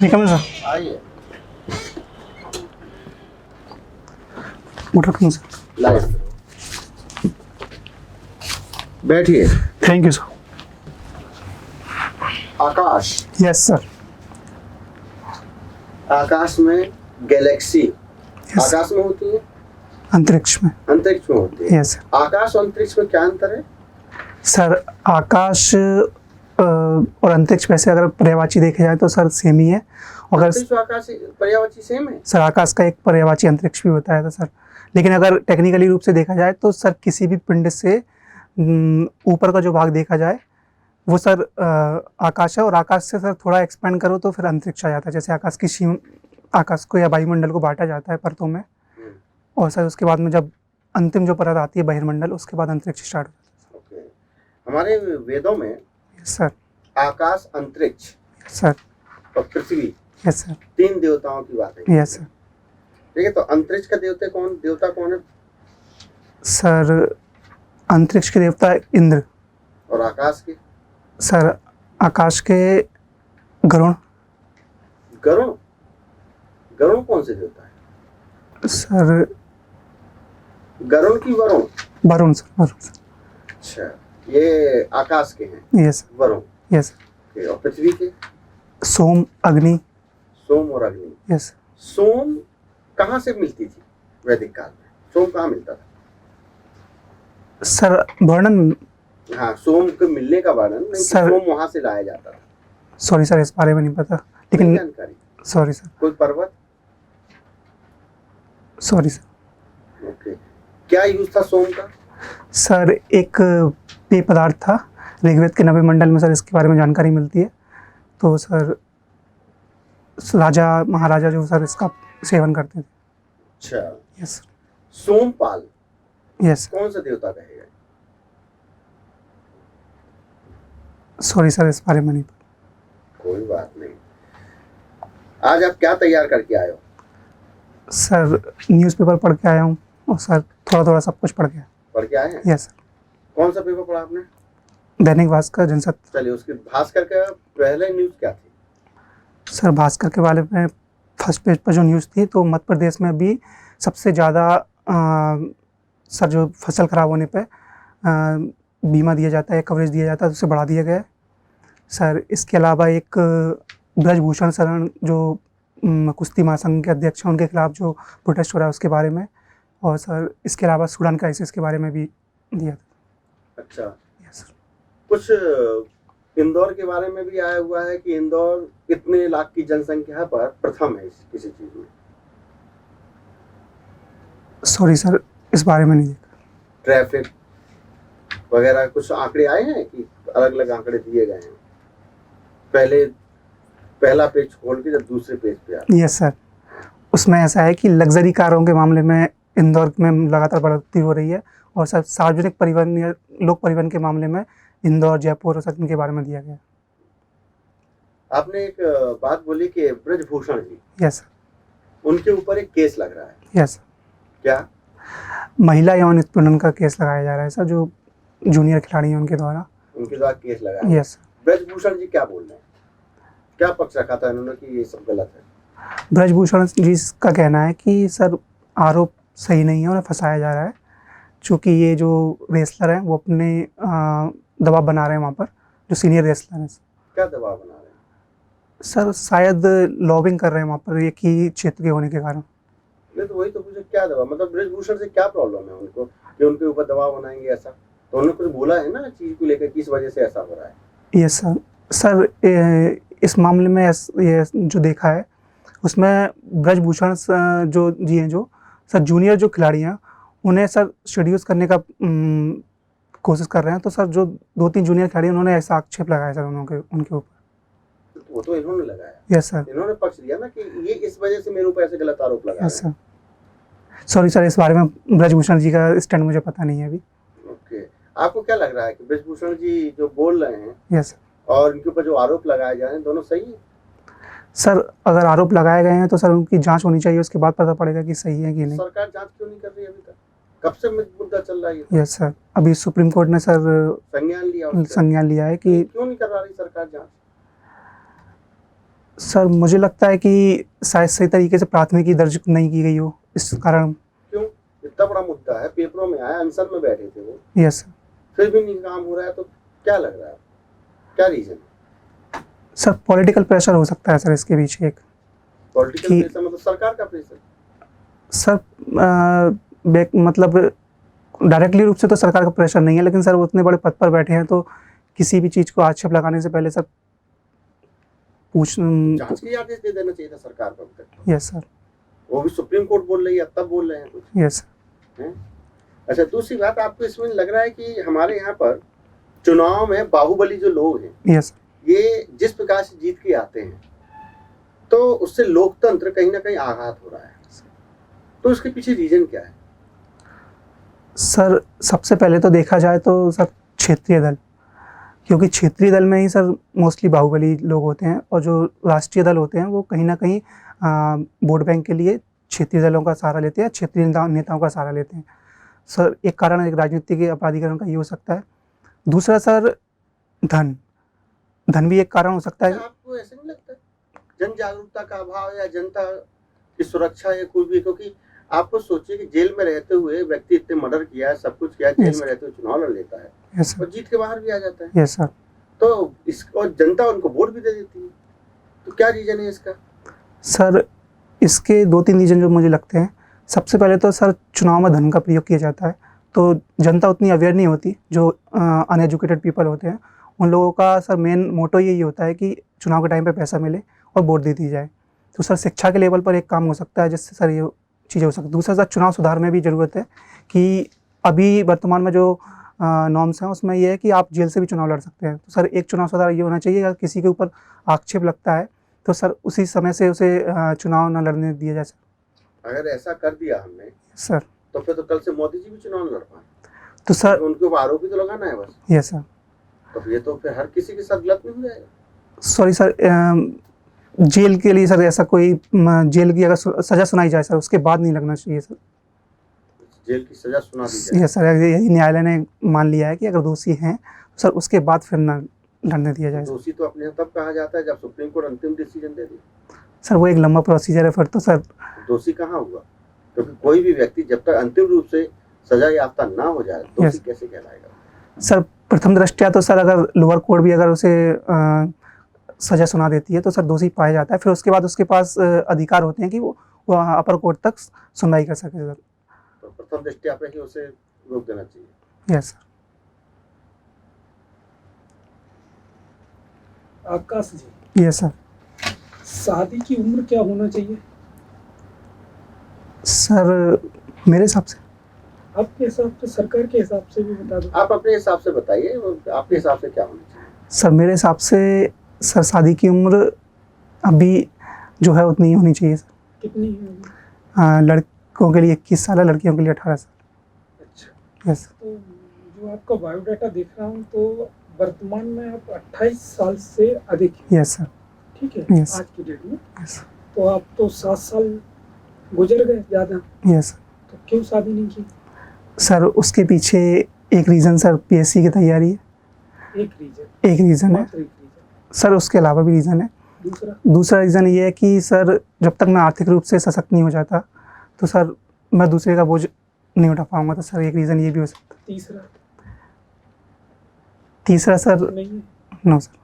निकल सर आइए good afternoon sir. Live बैठिए। Thank you sir. Akash, yes sir. आकाश में गैलेक्सी यस आकाश में होती है, अंतरिक्ष में। अंतरिक्ष में होती है। Yes sir. आकाश और अंतरिक्ष में क्या अंतर है? सर आकाश और अंतरिक्ष वैसे अगर पर्यायवाची देखे जाए तो सर सेम ही है। अगर अंतरिक्ष और आकाश पर्यायवाची सेम है? सर आकाश का एक पर्यायवाची अंतरिक्ष भी होता है तो सर, लेकिन अगर टेक्निकली रूप से देखा जाए तो सर किसी भी पिंड से ऊपर का जो भाग देखा जाए वो सर आकाश है, और आकाश से सर थोड़ा एक्सपेंड करो तो फिर अंतरिक्ष आ जाता है। जैसे आकाश को या वायुमंडल को बांटा जाता है परतों में, और सर उसके बाद में जब अंतिम जो परत आती है बहिर्मंडल, उसके बाद अंतरिक्ष स्टार्ट होता ओके। हमारे वेदों में है। Yes sir. आकाश, अंतरिक्ष सर। और पृथ्वी, यस सर। 3 देवताओं की बात है। Yes sir. ठीक है, तो अंतरिक्ष का देवता कौन है? सर अंतरिक्ष के देवता इंद्र। और आकाश के? सर आकाश के गरुण। गरुण? गरुण कौन से देवता है? सर गरुण की वरुण? वरुण सर। वरुण सर। अच्छा, ये आकाश के हैं। यस वरुण। यस। और पृथ्वी के? सोम, अग्नि। सोम और अग्नि। यस। सोम कहाँ से मिलती थी वैदिक काल में? सोम कहाँ मिलता था? सर वर्णन, हाँ, सोम के मिलने का वर्णन नहीं, सर सोम वहां से लाया जाता था। सॉरी सर, इस बारे में नहीं पता, नहीं लेकिन जानकारी? Sorry sir. कोई पर्वत? Sorry sir. ओके। क्या यूज था सोम का? सर एक पेय पदार्थ था, ऋग्वेद के 90 मंडल में सर इसके बारे में जानकारी मिलती है। तो सर राजा महाराजा जो सर इसका सेवन करते थे। अच्छा। यस। सोमपाल यस। कौन सा देवता कहेगा? सॉरी सर, इस बारे में नहीं पता। कोई बात नहीं। आज आप क्या तैयार करके आए हो? सर न्यूज़पेपर पढ़ के आया हूँ, और सर थोड़ा थोड़ा सब कुछ पढ़ के। पढ़ के आए हैं? Yes sir. कौन सा पेपर पढ़ा आपने? दैनिक भास्कर, जनसत्य। चलिए, उसके भास्कर का पहले न्यूज क्या थी? सर भास्कर के बारे में फर्स्ट पेज पर जो न्यूज़ थी, तो मध्य प्रदेश में भी सबसे ज़्यादा सर जो फसल खराब होने पे बीमा दिया जाता है, कवरेज दिया जाता है, तो उसे बढ़ा दिया गया है। सर इसके अलावा एक ब्रजभूषण शरण जो कुश्ती महासंघ के अध्यक्ष हैं, उनके खिलाफ जो प्रोटेस्ट हो रहा है उसके बारे में, और सर इसके अलावा सूडान क्राइसिस के बारे में भी दिया था। अच्छा। Yes sir. कुछ इंदौर के बारे में भी आया हुआ है कि इंदौर इतने लाख की जनसंख्या पर प्रथम है किसी चीज में। सॉरी सर, इस बारे में नहीं देखा। ट्रैफिक वगैरह कुछ आंकड़े आए हैं कि अलग अलग आंकड़े दिए गए हैं? पहला पेज खोल के जब दूसरे पेज पे आए। यस सर, उसमें ऐसा है कि लग्जरी कारों के मामले में इंदौर में लगातार बढ़ोतरी हो रही है, और सर सार्वजनिक परिवहन या लोक परिवहन के मामले में इंदौर, जयपुर और सर इनके बारे में दिया गया। आपने एक बात बोली कि ब्रजभूषण जी, यस सर। उनके ऊपर एक केस लग रहा है। Yes sir. क्या? महिला यौन उत्पीड़न का केस लगाया जा रहा है सर, जो जूनियर खिलाड़ी हैं उनके द्वारा। उनके द्वारा केस लगा है। Yes sir. ब्रजभूषण जी क्या बोल रहे हैं? क्या पक्ष रखा था इन्होंने कि ये सब गलत है? ब्रजभूषण जी का कहना है कि सर आरोप सही नहीं है, उन्हें फंसाया जा रहा है, चूँकि ये जो रेसलर हैं वो अपने दबाव बना रहे हैं वहाँ पर, जो सीनियर रेसलर हैं। क्या दबाव बना रहे हैं? सर शायद लॉबिंग कर रहे हैं वहाँ पर, एक ही क्षेत्र के होने के कारण। नहीं, तो वही तो पूछे, क्या दबाव? मतलब ब्रजभूषण से क्या प्रॉब्लम है उनको कि उनके ऊपर दबाव बनाएंगे ऐसा? तो उन्होंने कुछ बोला है ना चीज को लेकर, किस वजह से ऐसा हो रहा है? Yes sir. सर इस मामले में ये जो देखा है उसमें ब्रजभूषण जो जी हैं, जो सर जूनियर जो खिलाड़ी हैं उन्हें सर शेड्यूल्स करने का कोशिश कर रहे हैं। तो सर जो 2-3 जूनियर खिलाड़ी उन्होंने ऐसा आक्षेप लगाया सर उनके ऊपर। वो तो इन्होंने लगाया। Yes sir. इन्होंने पक्ष दिया ना कि ये इस वजह से मेरे ऊपर ऐसे गलत आरोप लगा रहे हैं। Yes sir. सॉरी सर, इस बारे में ब्रजभूषण जी का स्टैंड मुझे पता नहीं है अभी। ओके। आपको क्या लग रहा है कि ब्रजभूषण जी जो बोल रहे हैं यस सर, और इनके ऊपर जो आरोप लगाए जा रहे हैं, दोनों सही है? सर अगर आरोप लगाए गए हैं तो सर उनकी जांच होनी चाहिए, उसके बाद पता पड़ेगा कि सही है कि नहीं। सरकार जांच क्यों नहीं कर रही अभी तक? कब से मुद्दा चल रहा है ये? यस सर, अभी सुप्रीम कोर्ट ने सर संज्ञान लिया उसका? संज्ञान लिया है कि क्यों नहीं करा रही सरकार जांच? सर मुझे लगता है कि शायद सही तरीके से प्राथमिकी दर्ज नहीं की गई हो, इस कारण। क्यों? इतना बड़ा मुद्दा है, पेपरों में आया, अनशन में बैठे थे वो, यस सर। फिर भी नहीं काम हो रहा है, तो क्या लग रहा है, क्या रीजन? सर पॉलिटिकल प्रेशर हो सकता है सर इसके पीछे एक। पॉलिटिकल कि- प्रेशर मतलब सरकार का प्रेशर? सर मतलब डायरेक्टली रूप से तो सरकार का प्रेशर नहीं है, लेकिन सर वो उतने बड़े पद पर बैठे हैं तो किसी भी चीज़ को आक्षेप लगाने से पहले सर जांच के आदेश दे देना चाहिए था सरकार को अब तक। Yes sir. वो भी सुप्रीम कोर्ट बोल रही है, तब बोल रहे हैं कुछ। यस हैं? अच्छा, दूसरी बात, आपको इसमें लग रहा है कि हमारे यहाँ पर चुनाव में बाहुबली जो लोग हैं, यस ये जिस प्रकार से जीत के आते हैं, तो उससे लोकतंत्र कहीं ना कहीं आघात हो रहा है, तो उसके पीछे रीजन क्या है? सर सबसे पहले तो देखा जाए तो सर क्षेत्रीय दल, क्योंकि क्षेत्रीय दल में ही सर मोस्टली बाहुबली लोग होते हैं, और जो राष्ट्रीय दल होते हैं वो कहीं ना कहीं वोट बैंक के लिए क्षेत्रीय दलों का सहारा लेते हैं, क्षेत्रीय नेताओं का सहारा लेते हैं। सर एक कारण एक राजनीतिक अपराधीकरण का ये हो सकता है। दूसरा सर धन भी एक कारण हो सकता है। आपको ऐसा नहीं लगता जन जागरूकता का अभाव या जनता की सुरक्षा या कोई भी? क्योंकि आपको सोचिए कि जेल में रहते हुए व्यक्ति इतने मर्डर किया है, सब कुछ किया है, जेल Yes. में रहते हुए चुनाव लड़ लेता है यस सर। और जीत के बाहर भी आ जाता है, यस सर। तो इसको जनता उनको वोट भी दे देती है, तो क्या रीजन है इसका? सर इसके 2-3 रीजन जो मुझे लगते हैं। सबसे पहले तो सर चुनाव में धन का प्रयोग किया जाता है, तो जनता उतनी अवेयर नहीं होती, जो अनएजुकेटेड पीपल होते हैं उन लोगों का सर मेन मोटो यही होता है कि चुनाव के टाइम पे पैसा मिले और वोट दे दी जाए। तो सर शिक्षा के लेवल पर एक काम हो सकता है जिससे सर ये चीज़ें हो सकती है। दूसरा सर चुनाव सुधार में भी ज़रूरत है कि अभी वर्तमान में जो नॉर्म्स हैं उसमें ये है कि आप जेल से भी चुनाव लड़ सकते हैं। तो सर एक चुनाव सुधार ये होना चाहिए, अगर किसी के ऊपर आक्षेप लगता है तो सर उसी समय से उसे चुनाव न लड़ने दिया जाए सर। अगर ऐसा कर दिया हमने सर तो फिर तो कल से मोदी जी भी चुनाव लड़ पाए, तो सर उनके ऊपर आरोप ही तो लगाना है बस। Yes sir. तो ये तो फिर हर किसी के साथ गलत नहीं हो जाएगा? सॉरी सर, जेल के लिए सर ऐसा कोई जेल की अगर सज़ा सुनाई जाए सर उसके बाद नहीं लगना चाहिए सर। जेल की सजा सुना दी जाए? यस सर, यही न्यायालय ने मान लिया है कि अगर दोषी हैं तो सर उसके बाद फिर न लड़ने दिया जाए सर। दोषी तो अपने तब कहा जाता है जब सुप्रीम कोर्ट अंतिम डिसीजन दे दे। सर वो एक लंबा प्रोसीजर है फिर तो सर। दोषी कहाँ हुआ? क्योंकि कोई भी व्यक्ति जब तक अंतिम रूप से सजा याफ्ता ना हो जाए, दोषी Yes. कैसे कहलाएगा? सर प्रथम दृष्टया तो सर अगर लोअर कोर्ट भी अगर उसे सज़ा सुना देती है तो सर दोषी पाया जाता है, फिर उसके बाद उसके पास अधिकार होते हैं कि वो अपर कोर्ट तक सुनवाई कर सके सर। तो प्रथम दृष्टया पे ही उसे रोक देना चाहिए। Yes sir. Akash ji, yes sir. शादी की उम्र क्या होना चाहिए सर मेरे हिसाब से आपके हिसाब से? सरकार के हिसाब से भी बता दो। आप अपने हिसाब से बताइए, आपके हिसाब से क्या होना चाहिए? सर मेरे हिसाब से सर शादी की उम्र अभी जो है उतनी ही होनी चाहिए सर। कितनी है? लड़कों के लिए 21 साल है, लड़कियों के लिए 18 साल। अच्छा, यस। तो जो आपका बायोडाटा देख रहा हूँ तो वर्तमान में आप 28 साल से अधिक हैं, यस सर। ठीक है? Yes. आज की डेट में यस। तो आप तो 7 साल गुजर गए ज़्यादा, यस तो क्यों शादी नहीं की? सर उसके पीछे एक रीज़न सर पीएससी की तैयारी है, एक रीजन, एक रीज़न है मात्र एक रीजन। सर, उसके अलावा भी रीज़न है। दूसरा रीज़न ये है कि सर जब तक मैं आर्थिक रूप से सशक्त नहीं हो जाता तो सर मैं दूसरे का बोझ नहीं उठा पाऊंगा, तो सर एक रीज़न ये भी हो सकता है। तीसरा सर नहीं है? No sir.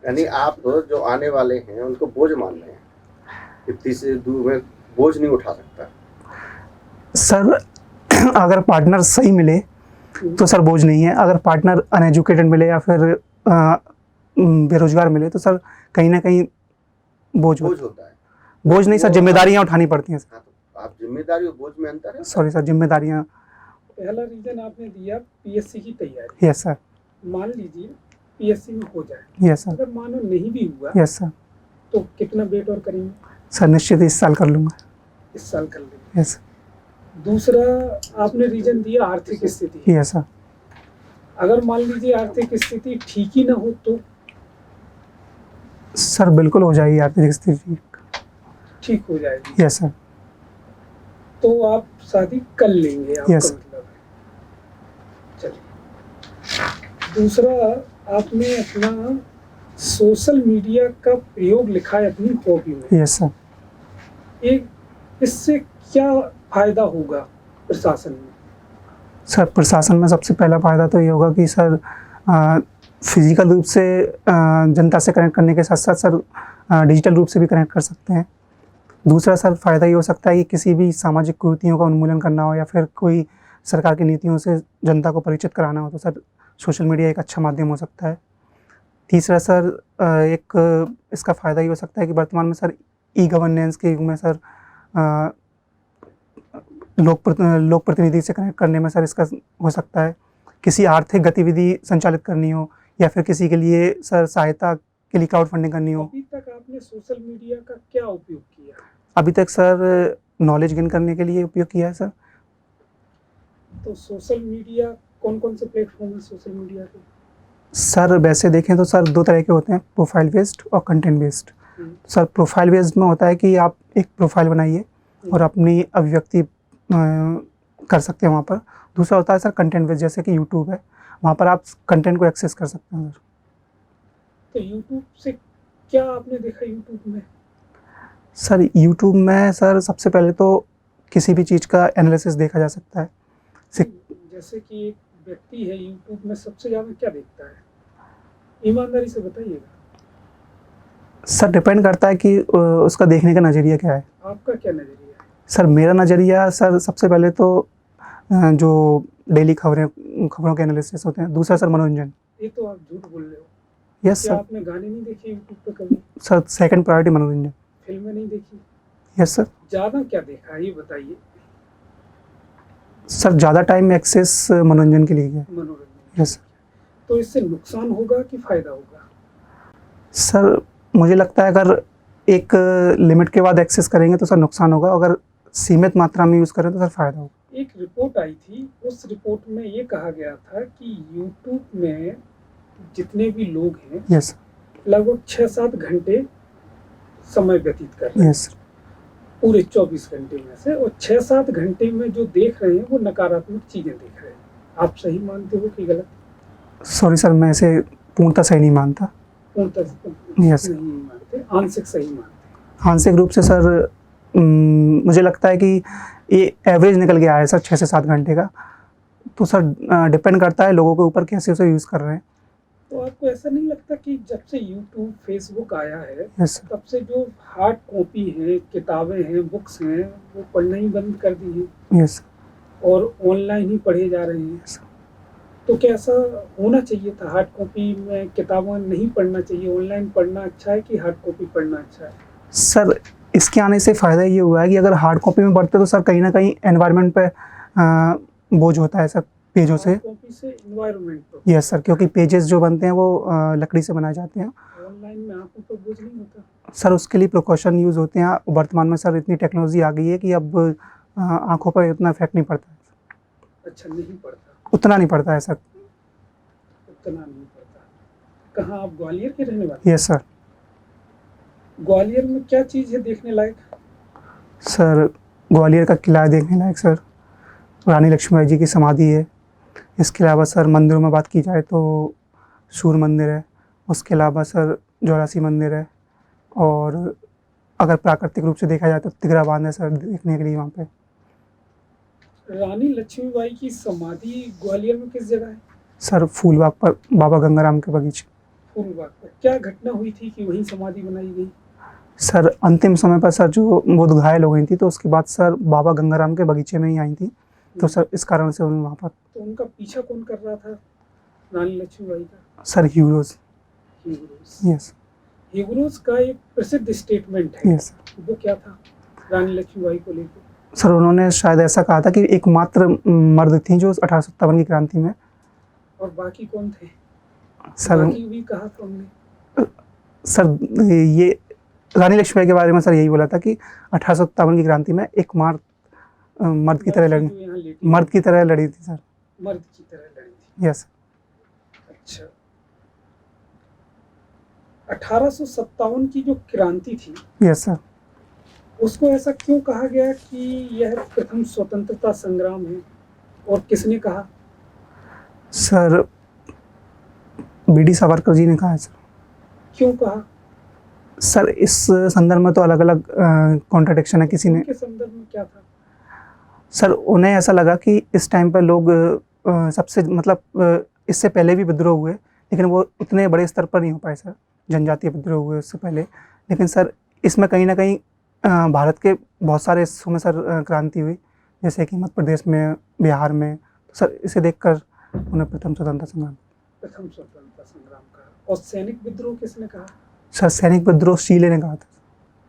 यानी आप जो आने वाले हैं उनको बोझ मान रहे हैं कि तीसरे दूर में बोझ नहीं उठा सकता? सर अगर पार्टनर सही मिले तो सर बोझ नहीं है, अगर पार्टनर अनएजुकेटेड मिले या फिर बेरोजगार मिले तो सर कहीं ना कहीं बोझ होता है। बोझ नहीं सर, जिम्मेदारियां उठानी पड़ती हैं सर। हाँ, तो आप जिम्मेदारी और बोझ में अंतर है? सॉरी सर, जिम्मेदारियां। पहला रीजन आपने दिया पीएससी की तैयारी। Yes sir. मान लीजिए पीएससी में हो जाए, यस सर। अगर मानो नहीं भी हुआ यस सर। तो कितना वेट और करेंगे? सर निश्चित इस साल कर लूँगा। इस साल कर लेंगे। यस। दूसरा आपने रीजन दिया आर्थिक स्थिति। Yes sir. अगर मान लीजिए आर्थिक स्थिति ठीक ही ना हो तो? सर बिल्कुल हो जाएगी आर्थिक स्थिति ठीक हो जाएगी। Yes sir. तो आप शादी कर लेंगे, आपका Yes. मतलब है। चलिए, दूसरा आपने अपना सोशल मीडिया का प्रयोग लिखा है अपनी हॉबी में, यस सर। एक इससे क्या फायदा होगा प्रशासन में? सर प्रशासन में सबसे पहला फ़ायदा तो ये होगा कि सर फिज़िकल रूप से जनता से कनेक्ट करने के साथ साथ सर डिजिटल रूप से भी कनेक्ट कर सकते हैं। दूसरा सर फ़ायदा ये हो सकता है कि किसी भी सामाजिक कुरीतियों का उन्मूलन करना हो या फिर कोई सरकार की नीतियों से जनता को परिचित कराना हो तो सर सोशल मीडिया एक अच्छा माध्यम हो सकता है। तीसरा सर एक इसका फ़ायदा ये हो सकता है कि वर्तमान में सर ई-गवर्नेंस के युग में सर लोक प्रतिनिधि से कनेक्ट करने में सर इसका हो सकता है। किसी आर्थिक गतिविधि संचालित करनी हो या फिर किसी के लिए सर सहायता के लिए क्राउड फंडिंग करनी हो। अभी तक आपने सोशल मीडिया का क्या उपयोग किया? अभी तक सर नॉलेज गेन करने के लिए उपयोग किया है सर। तो सोशल मीडिया कौन-कौन से प्लेटफ़ॉर्म हैं सोशल मीडिया के? सर वैसे देखें तो सर 2 तरह के होते हैं, प्रोफ़ाइल बेस्ड और content based. Sir profile based में होता है कि आप एक प्रोफ़ाइल बनाइए और अपनी अभिव्यक्ति कर सकते हैं वहाँ पर। दूसरा होता है सर कंटेंट बेस्ड, जैसे कि यूट्यूब है, वहाँ पर आप कंटेंट को एक्सेस कर सकते हैं सर। तो यूट्यूब से क्या आपने देखा यूट्यूब में? सर यूट्यूब में सर सबसे पहले तो किसी भी चीज़ का एनालिसिस देखा जा सकता है। जैसे कि एक व्यक्ति है यूट्यूब में सबसे ज़्यादा क्या देखता है? ईमानदारी से बताइएगा। सर डिपेंड करता है कि उसका देखने का नज़रिया क्या है। आपका क्या नज़रिया है? सर मेरा नज़रिया सर सबसे पहले तो जो डेली खबरों के एनालिसिस होते हैं। दूसरा सर मनोरंजन। ये तो आप झूठ बोल रहे हो। यस क्या सर। आपने गाने नहीं देखे यूट्यूब पे कभी? सर सेकंड प्रायोरिटी मनोरंजन। फ़िल्में नहीं देखी? Yes sir. ज़्यादा क्या देखा है ये बताइए? सर ज़्यादा टाइम एक्सेस मनोरंजन के लिए है। मनोरंजन। Yes sir. तो इससे नुकसान होगा कि फ़ायदा होगा? सर मुझे लगता है अगर एक लिमिट के बाद एक्सेस करेंगे तो सर नुकसान होगा, अगर सीमित मात्रा में यूज़ करें तो सर फ़ायदा होगा। एक रिपोर्ट आई थी, उस रिपोर्ट में ये कहा गया था कि यूट्यूब में जितने भी लोग हैं यस लगभग 6-7 घंटे समय व्यतीत कर रहे हैं यस पूरे 24 घंटे में से, और 6-7 घंटे में जो देख रहे हैं वो नकारात्मक चीज़ें देख रहे हैं। आप सही मानते हो कि गलत? सॉरी सर, मैं इसे पूर्णतः सही नहीं मानता। पूर्णतः यस नहीं मानते, आंशिक सही मानते। आंशिक रूप से सर मुझे लगता है कि ये एवरेज निकल के आया है सर 6 से 7 घंटे का। तो सर डिपेंड करता है लोगों के ऊपर कैसे उसे यूज़ कर रहे हैं। तो आपको ऐसा नहीं लगता कि जब से यूट्यूब, फेसबुक आया है यस सर। तब से जो हार्ड कॉपी है, किताबें हैं, बुक्स हैं, वो पढ़ना ही बंद कर दी हैं यस और ऑनलाइन ही पढ़े जा रहे हैं? तो क्या ऐसा होना चाहिए था? हार्ड कॉपी में किताबें नहीं पढ़ना चाहिए, ऑनलाइन पढ़ना अच्छा है कि हार्ड कॉपी पढ़ना अच्छा है? सर इसके आने से फ़ायदा ये हुआ है कि अगर हार्ड कॉपी में पढ़ते तो सर कहीं ना कहीं एनवायरनमेंट पे बोझ होता है सर पेजों से। हार्ड कॉपी से एनवायरनमेंट पर। यस सर, क्योंकि पेजेस जो बनते हैं वो लकड़ी से बनाए जाते हैं। ऑनलाइन में आंखों पर बोझ नहीं होता? सर उसके लिए प्रिकॉशन यूज़ होते हैं। वर्तमान में सर इतनी टेक्नोलॉजी आ गई है कि अब आँखों पर इतना इफेक्ट नहीं पड़ता है। अच्छा, नहीं पड़ता? उतना नहीं पड़ता है सर। उतना नहीं पड़ता। कहाँ आप ग्वालियर के रहने वाले? Yes sir. ग्वालियर में क्या चीज़ है देखने लायक? सर ग्वालियर का किला है देखने लायक सर, रानी लक्ष्मीबाई जी की समाधि है। इसके अलावा सर मंदिरों में बात की जाए तो सूर्य मंदिर है, उसके अलावा सर ज्वालासी मंदिर है, और अगर प्राकृतिक रूप से देखा जाए तो तिगरा बांध है सर देखने के लिए वहाँ पे। रानी लक्ष्मीबाई की समाधि ग्वालियर में किस जगह है? सर फूलबाग पर, बाबा गंगाराम के बगीचे। फूलबाग पर। क्या घटना हुई थी कि वहीं समाधि बनाई गई? सर अंतिम समय पर सर जो वो घायल हो गई थी तो उसके बाद सर बाबा गंगाराम के बगीचे में ही आई थी, तो सर इस कारण से उन्हें वहाँ पर। तो उनका पीछा कौन कर रहा था रानी लक्ष्मीबाई का? Sir heroes. Heroes. Yes heroes का एक प्रसिद्ध स्टेटमेंट है। यस। वो क्या था रानी लक्ष्मीबाई को लेकर? सर उन्होंने शायद ऐसा कहा था कि एकमात्र मर्द थी जो 1857 की क्रांति में। और बाकी कौन थे? सर बाकी भी कहा था हमने। सर ये रानी लक्ष्मीबाई के बारे में सर यही बोला था कि 1857 की क्रांति में एक मर्द की तरह लड़ी, मर्द की तरह लड़ी थी सर। मर्द की तरह लड़ी थी। यस। अच्छा, 1857 की जो क्रांति थी, यस सर, उसको ऐसा क्यों कहा गया कि यह प्रथम स्वतंत्रता संग्राम है, और किसने कहा? Sir B D Savarkar ji ने कहा है सर। क्यों कहा? सर इस संदर्भ में तो अलग अलग कॉन्ट्रडिक्शन है। किसी ने उनके संदर्भ में क्या था? सर उन्हें ऐसा लगा कि इस टाइम पर लोग सबसे मतलब इससे पहले भी विद्रोह हुए, लेकिन वो उतने बड़े स्तर पर नहीं हो पाए सर, जनजातीय विद्रोह हुए उससे पहले। लेकिन सर इसमें कहीं ना कहीं भारत के बहुत सारे हिस्सों में सर क्रांति हुई, जैसे कि मध्य प्रदेश में, बिहार में। तो सर इसे देखकर उन्हें प्रथम स्वतंत्रता संग्राम कहा। और सैनिक विद्रोह किसने कहा? सर सैनिक विद्रोह शीले ने कहा था।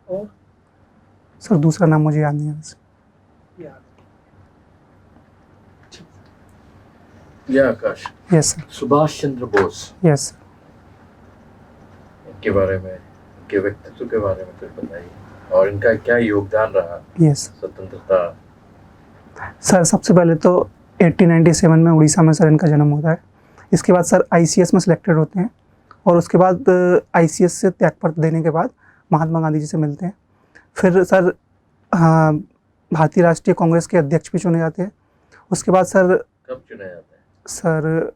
और सर दूसरा नाम मुझे याद नहीं है वैसे। याद या आकाश, yes sir. Subhash Chandra Bose, yes sir. इनके बारे में, इनके व्यक्तित्व के बारे में कुछ बताइए और इनका क्या योगदान रहा यस स्वतंत्रता? सर सबसे पहले तो 1897 में उड़ीसा में सर इनका जन्म होता है। इसके बाद सर ICS में सिलेक्टेड होते हैं और उसके बाद ICS से त्यागपत्र देने के बाद महात्मा गांधी जी से मिलते हैं। फिर सर भारतीय राष्ट्रीय कांग्रेस के अध्यक्ष भी चुने जाते हैं। उसके बाद सर कब चुना जाता है? सर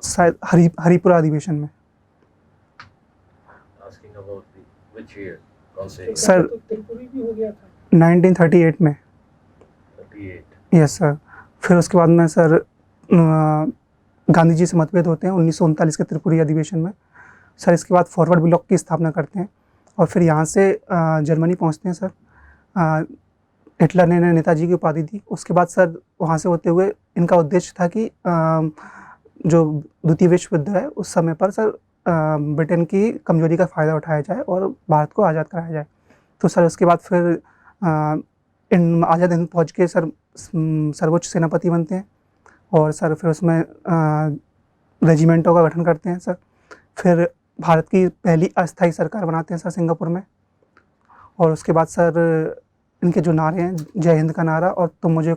शायद हरिपुरा अधिवेशन में। Asking about which year? कौन से? सर तो त्रिपुरी भी हो गया था 1938 में। 38। Yes sir. फिर उसके बाद में सर गांधी जी से मतभेद होते हैं 1939 के त्रिपुरी अधिवेशन में। सर इसके बाद फॉरवर्ड ब्लॉक की स्थापना करते हैं और फिर यहाँ से जर्मनी पहुँचते हैं सर। हिटलर ने नेताजी की उपाधि दी। उसके बाद सर वहाँ से होते हुए इनका उद्देश्य था कि जो द्वितीय विश्व युद्ध है उस समय पर सर ब्रिटेन की कमजोरी का फ़ायदा उठाया जाए और भारत को आज़ाद कराया जाए। तो सर उसके बाद फिर इन आज़ाद हिंद फौज के सर सर्वोच्च सेनापति बनते हैं और सर फिर उसमें रेजिमेंटों का गठन करते हैं सर। फिर भारत की पहली अस्थायी सरकार बनाते हैं सर सिंगापुर में। और उसके बाद सर इनके जो नारे हैं, जय हिंद का नारा और तुम मुझे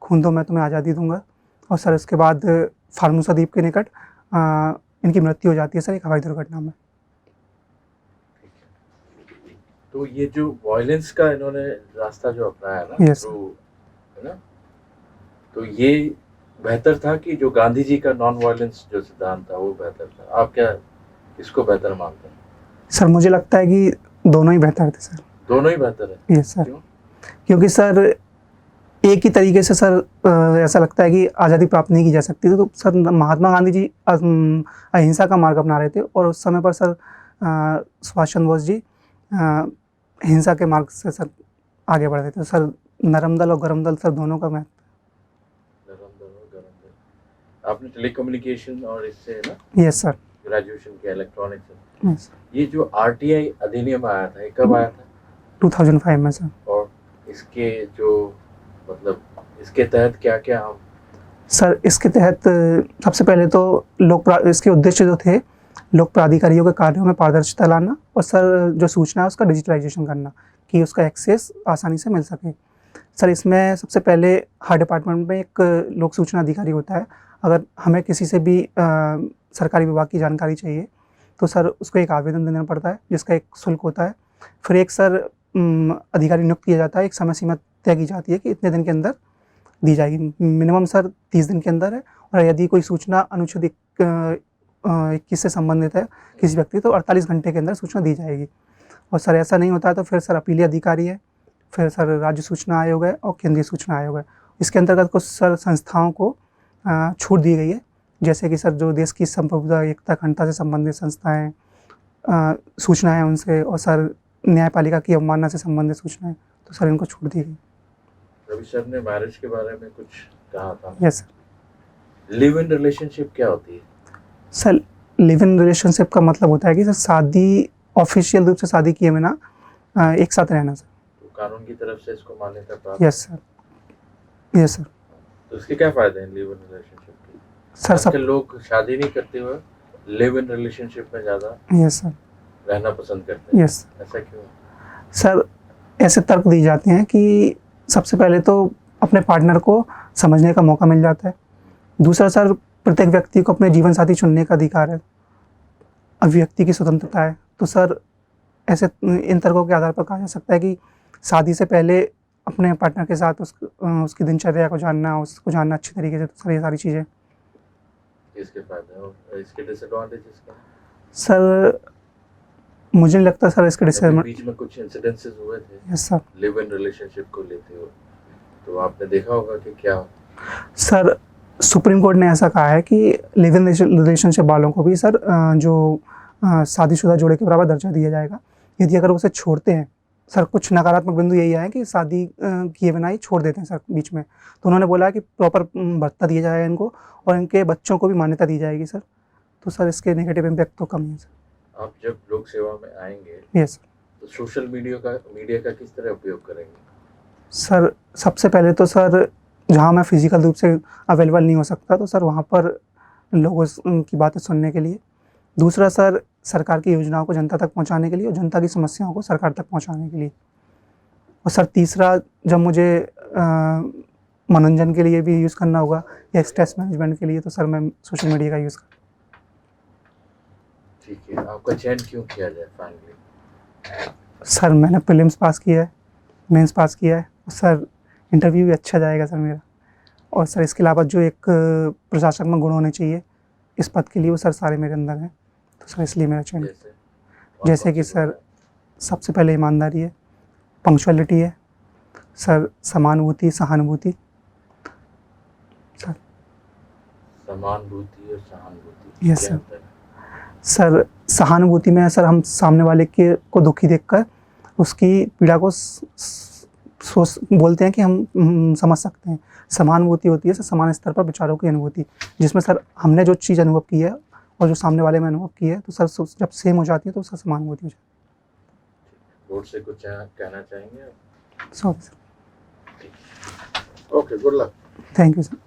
खून दो मैं तुम्हें आज़ादी दूंगा। और सर उसके बाद फार्मूसा द्वीप के निकट इनकी मृत्यु हो जाती है सर एक हवाई दुर्घटना में। तो ये जो वायलेंस का इन्होंने रास्ता जो अपनाया ना, Yes. है ना, तो ये बेहतर था कि जो गांधी जी का नॉन वायलेंस जो सिद्धांत था वो बेहतर था? आप क्या इसको बेहतर मानते हैं? सर मुझे लगता है कि दोनों ही बेहतर थे सर। दोनों ही बेहतर है। Yes sir. क्यों? क्योंकि सर एक ही तरीके से सर ऐसा लगता है कि आज़ादी प्राप्त नहीं की जा सकती थी। तो सर महात्मा गांधी जी अहिंसा का मार्ग अपना रहे थे और उस समय पर सर सुभाष चंद्र बोस जी हिंसा के मार्ग से सर आगे बढ़ रहे थे। तो सर नरम दल और गरम दल सर दोनों का महत्व। आपने टेलीकम्युनिकेशन और इससे ना यस सर। ग्रेजुएशन किया इलेक्ट्रॉनिक्स। यस ये जो RTI अधिनियम आया था, ये कब आया था? 2005 में सर। और इसके जो मतलब इसके तहत क्या क्या हम सर इसके तहत सबसे पहले तो इसके उद्देश्य जो थे लोक प्राधिकारियों के कार्यों में पारदर्शिता लाना और सर जो सूचना है उसका डिजिटलाइजेशन करना कि उसका एक्सेस आसानी से मिल सके। सर इसमें सबसे पहले हर डिपार्टमेंट में एक लोक सूचना अधिकारी होता है। अगर हमें किसी से भी सरकारी विभाग की जानकारी चाहिए तो सर उसको एक आवेदन देना पड़ता है जिसका एक शुल्क होता है। फिर एक सर अधिकारी नियुक्त किया जाता है, एक समय सीमा तय की जाती है कि इतने दिन के अंदर दी जाएगी। मिनिमम सर 30 दिन के अंदर है और यदि कोई सूचना अनुच्छेद 21 से संबंधित है किसी व्यक्ति तो 48 घंटे के अंदर सूचना दी जाएगी। और सर ऐसा नहीं होता है तो फिर सर अपीलीय अधिकारी है, फिर सर राज्य सूचना आयोग है और केंद्रीय सूचना आयोग है। इसके अंतर्गत कुछ सर संस्थाओं को छूट दी गई है, जैसे कि सर जो देश की संप्रभुता एकता अखंडता से संबंधित संस्थाएँ सूचनाएँ उनसे और सर न्यायपालिका की अवमानना से संबंधित सूचनाएँ, तो सर इनको छूट दी गई। रवि सर ने मैरिज के बारे में कुछ कहा था। Yes sir. Live in relationship क्या होती है? सर लिव इन रिलेशनशिप का मतलब होता है कि सर शादी ऑफिशियल रूप से शादी किए बिना एक साथ रहना सर। तो कानून की तरफ से इसको मान्यता प्राप्त। Yes sir. Yes sir. तो इसके क्या फायदे हैं लिव इन रिलेशनशिप के? सर सब लोग शादी नहीं करते हुए लिव इन रिलेशनशिप में ज़्यादा यस सर रहना पसंद करते हैं। यस ऐसा क्यों? सर ऐसे तर्क दिए जाते हैं कि सबसे पहले तो अपने पार्टनर को समझने का मौका मिल जाता है। दूसरा सर प्रत्येक व्यक्ति को अपने जीवन साथी चुनने का अधिकार है, अभिव्यक्ति की स्वतंत्रता है। तो सर ऐसे इन तर्कों के आधार पर कहा जा सकता है कि शादी से पहले अपने पार्टनर के साथ उसकी दिनचर्या को जानना, उसको जानना अच्छी तरीके से। तो सर ये सारी चीज़ें। इसके फायदे और इसके डिसएडवांटेजेस क्या? सर मुझे नहीं लगता सर इसके अभी डिसएडवांटेज। बीच में कुछ इंसिडेंसेस हुए थे yes sir. Live in relationship को लेते हुए, तो आपने देखा होगा कि क्या सर सुप्रीम कोर्ट ने ऐसा कहा है कि लिव इन रिलेशनशिप वालों को भी सर शादीशुदा जोड़े के बराबर दर्जा दिया जाएगा यदि अगर वो उसे छोड़ते हैं। सर कुछ नकारात्मक बिंदु यही आए कि शादी किए बिना ही छोड़ देते हैं सर बीच में, तो उन्होंने बोला है कि प्रॉपर भत्ता दिया जाएगा इनको और इनके बच्चों को भी मान्यता दी जाएगी सर। तो सर इसके नेगेटिव इम्पैक्ट तो कम ही है सर। आप जब लोक सेवा में आएंगे यस सर। तो सोशल मीडिया का किस तरह उपयोग करेंगे? सर सबसे पहले तो सर जहाँ मैं फिजिकल रूप से अवेलेबल नहीं हो सकता तो सर वहाँ पर लोगों की बातें सुनने के लिए। दूसरा सर सरकार की योजनाओं को जनता तक पहुँचाने के लिए और जनता की समस्याओं को सरकार तक पहुँचाने के लिए। और सर तीसरा जब मुझे मनोरंजन के लिए भी यूज़ करना होगा या स्ट्रेस मैनेजमेंट के लिए तो सर मैं सोशल मीडिया का यूज़ कर। ठीक है, आपका चयन क्यों किया जाए फाइनली? सर मैंने प्रीलिम्स पास किया है, मेंस पास किया है और सर इंटरव्यू भी अच्छा जाएगा सर मेरा। और सर इसके अलावा जो एक प्रशासक में गुण होने चाहिए इस पद के लिए वो सर सारे मेरे अंदर हैं, तो सर इसलिए मेरा चयन। जैसे कि सर सबसे पहले ईमानदारी है, पंक्चुअलिटी है सर, समानुभूति, सहानुभूति सर। समानुभूति और सहानुभूति यस क्या सर। अंतर है? सर सहानुभूति में सर हम सामने वाले के को दुखी देखकर उसकी पीड़ा को सोच बोलते हैं कि हम समझ सकते हैं। समानुभूति होती है सर समान स्तर पर विचारों की अनुभूति, जिसमें सर हमने जो चीज़ अनुभव की है और जो सामने वाले में अनुभव की है तो सर जब सेम हो जाती है तो सर समानुभूति हो जाती है। बोर्ड से कुछ कहना चाहेंगे आप? Sorry sir. Okay, good luck. Thank you sir.